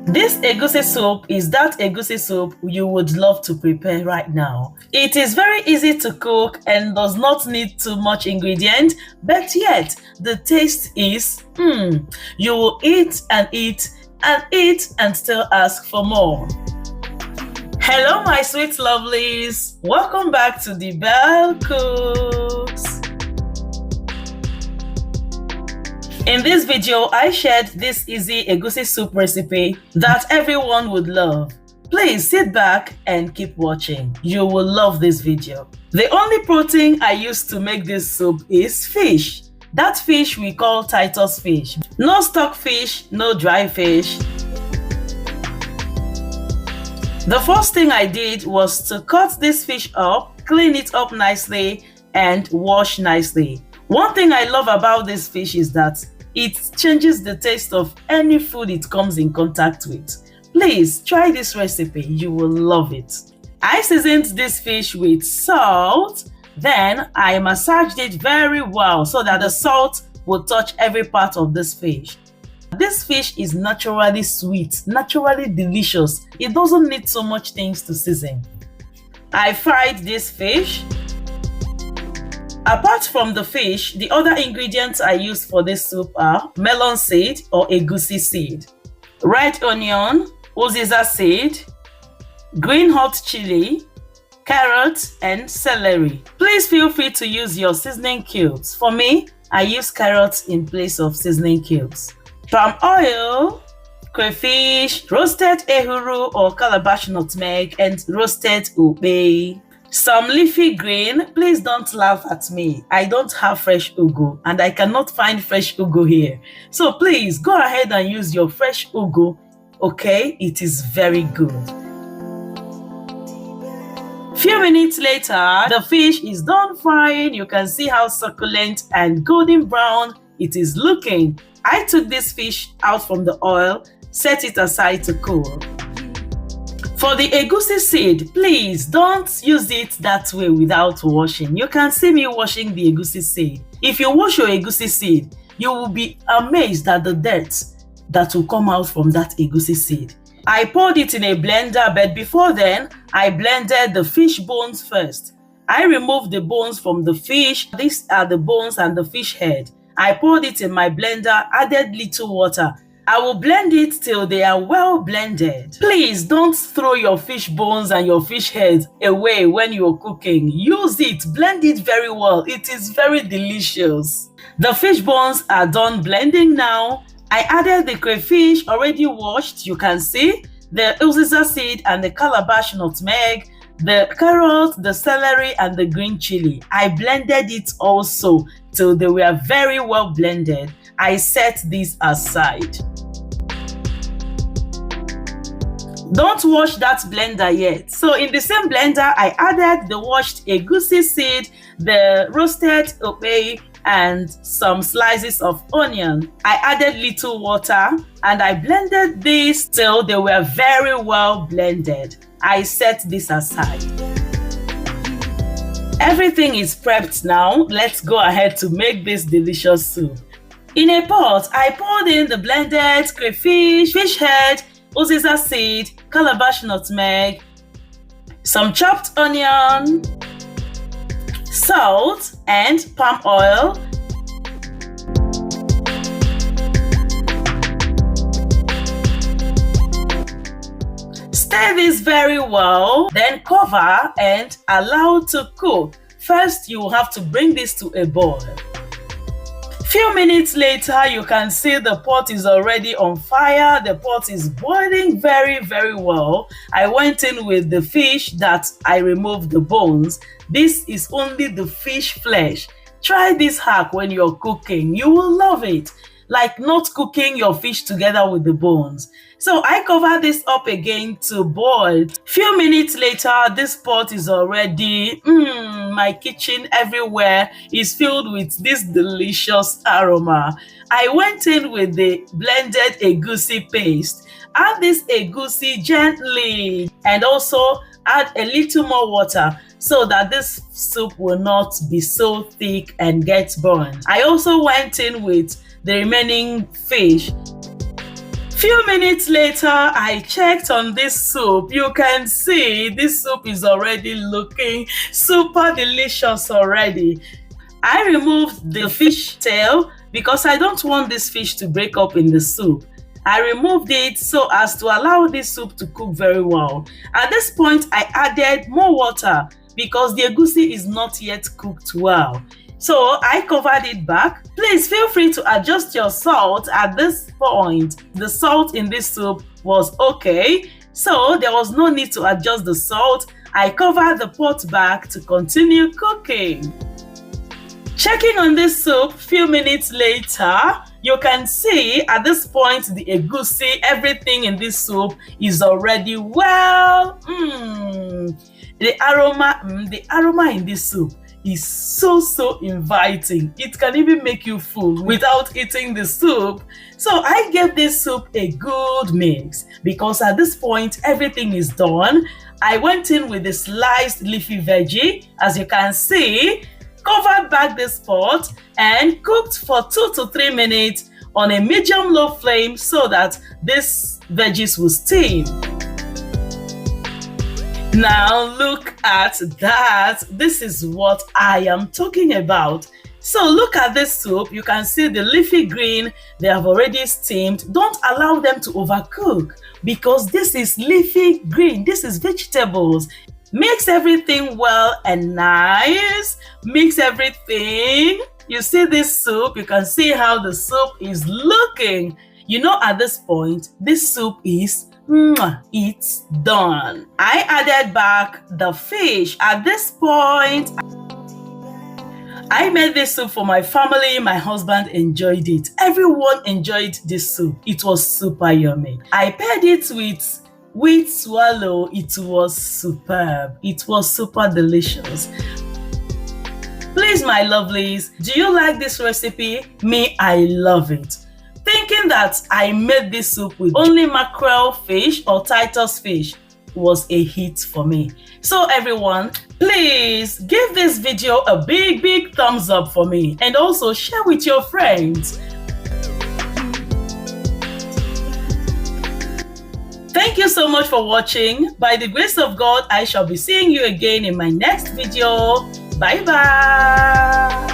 This egusi soup is that egusi soup you would love to prepare right now. It is very easy to cook and does not need too much ingredient, but yet the taste is, you will eat and eat and eat and still ask for more. Hello my sweet lovelies, welcome back to the Belle Cooks. In this video, I shared this easy egusi soup recipe that everyone would love. Please sit back and keep watching. You will love this video. The only protein I use to make this soup is fish. That fish we call Titus fish. No stock fish, no dry fish. The first thing I did was to cut this fish up, clean it up nicely, and wash nicely. One thing I love about this fish is that it changes the taste of any food it comes in contact with. Please try this recipe, you will love it. I seasoned this fish with salt, then I massaged it very well so that the salt will touch every part of this fish. This fish is naturally sweet, naturally delicious. It doesn't need so much things to season. I fried this fish. Apart from the fish, the other ingredients I use for this soup are melon seed or egusi seed, red onion, uziza seed, green hot chili, carrots, and celery. Please feel free to use your seasoning cubes. For me, I use carrots in place of seasoning cubes. Palm oil, crayfish, roasted ehuru or calabash nutmeg, and roasted ube. Some leafy green. Please don't laugh at me. I don't have fresh ugu and I cannot find fresh ugu here. So please go ahead and use your fresh ugu. Okay, it is very good. Few minutes later, the fish is done frying. You can see how succulent and golden brown it is looking. I took this fish out from the oil, set it aside to cool. For the egusi seed, please don't use it that way without washing. You can see me washing the egusi seed. If you wash your egusi seed, you will be amazed at the dirt that will come out from that egusi seed. I poured it in a blender, but before then, I blended the fish bones first. I removed the bones from the fish. These are the bones and the fish head. I poured it in my blender, added little water. I will blend it till they are well blended. Please don't throw your fish bones and your fish head away when you're cooking. Use it, blend it very well. It is very delicious. The fish bones are done blending now. I added the crayfish already washed. You can see the uziza seed and the calabash nutmeg, the carrot, the celery, and the green chili. I blended it also till they were very well blended. I set these aside. Don't wash that blender yet. So in the same blender, I added the washed egusi seed, the roasted ube, and some slices of onion. I added little water and I blended this till they were very well blended. I set this aside. Everything is prepped now. Let's go ahead to make this delicious soup. In a pot, I poured in the blended crayfish, fish head, uziza seed, calabash nutmeg, some chopped onion, salt, and palm oil. Stir this very well, then cover and allow to cook. First, you will have to bring this to a boil. Few minutes later, you can see the pot is already on fire. The pot is boiling very, very well. I went in with the fish that I removed the bones. This is only the fish flesh. Try this hack when you're cooking. You will love it. Like not cooking your fish together with the bones. So I cover this up again to boil. Few minutes later, this pot is already, my kitchen everywhere is filled with this delicious aroma. I went in with the blended egusi paste. Add this egusi gently and also add a little more water. so that this soup will not be so thick and get burned. I also went in with the remaining fish. Few minutes later, I checked on this soup. You can see this soup is already looking super delicious already. I removed the fish tail because I don't want this fish to break up in the soup. I removed it so as to allow this soup to cook very well. At this point, I added more water because the egusi is not yet cooked well. So I covered it back. Please feel free to adjust your salt at this point. The salt in this soup was okay, so there was no need to adjust the salt. I covered the pot back to continue cooking. Checking on this soup few minutes later, you can see at this point the egusi, everything in this soup is already well. The aroma in this soup is so inviting. It can even make you full without eating the soup. So I gave this soup a good mix because at this point everything is done. I went in with the sliced leafy veggie, as you can see, covered back this pot and cooked for 2 to 3 minutes on a medium-low flame so that this veggies will steam. Now look at that. This is what I am talking about. So look at this soup. You can see the leafy green, they have already steamed. Don't allow them to overcook because this is leafy green. This is vegetables. Mix everything well and nice. Mix everything. You see this soup, you can see how the soup is looking. You know, at this point, this soup is it's done. I added back the fish. At this point, I made this soup for my family. My husband enjoyed it. Everyone enjoyed this soup. It was super yummy. I paired it with wheat swallow. It was superb. It was super delicious. Please, my lovelies, do you like this recipe? Me, I love it. Thinking that I made this soup with only mackerel fish or Titus fish was a hit for me. So everyone, please give this video a big thumbs up for me and also share with your friends. Thank you so much for watching. By the grace of God, I shall be seeing you again in my next video. Bye bye.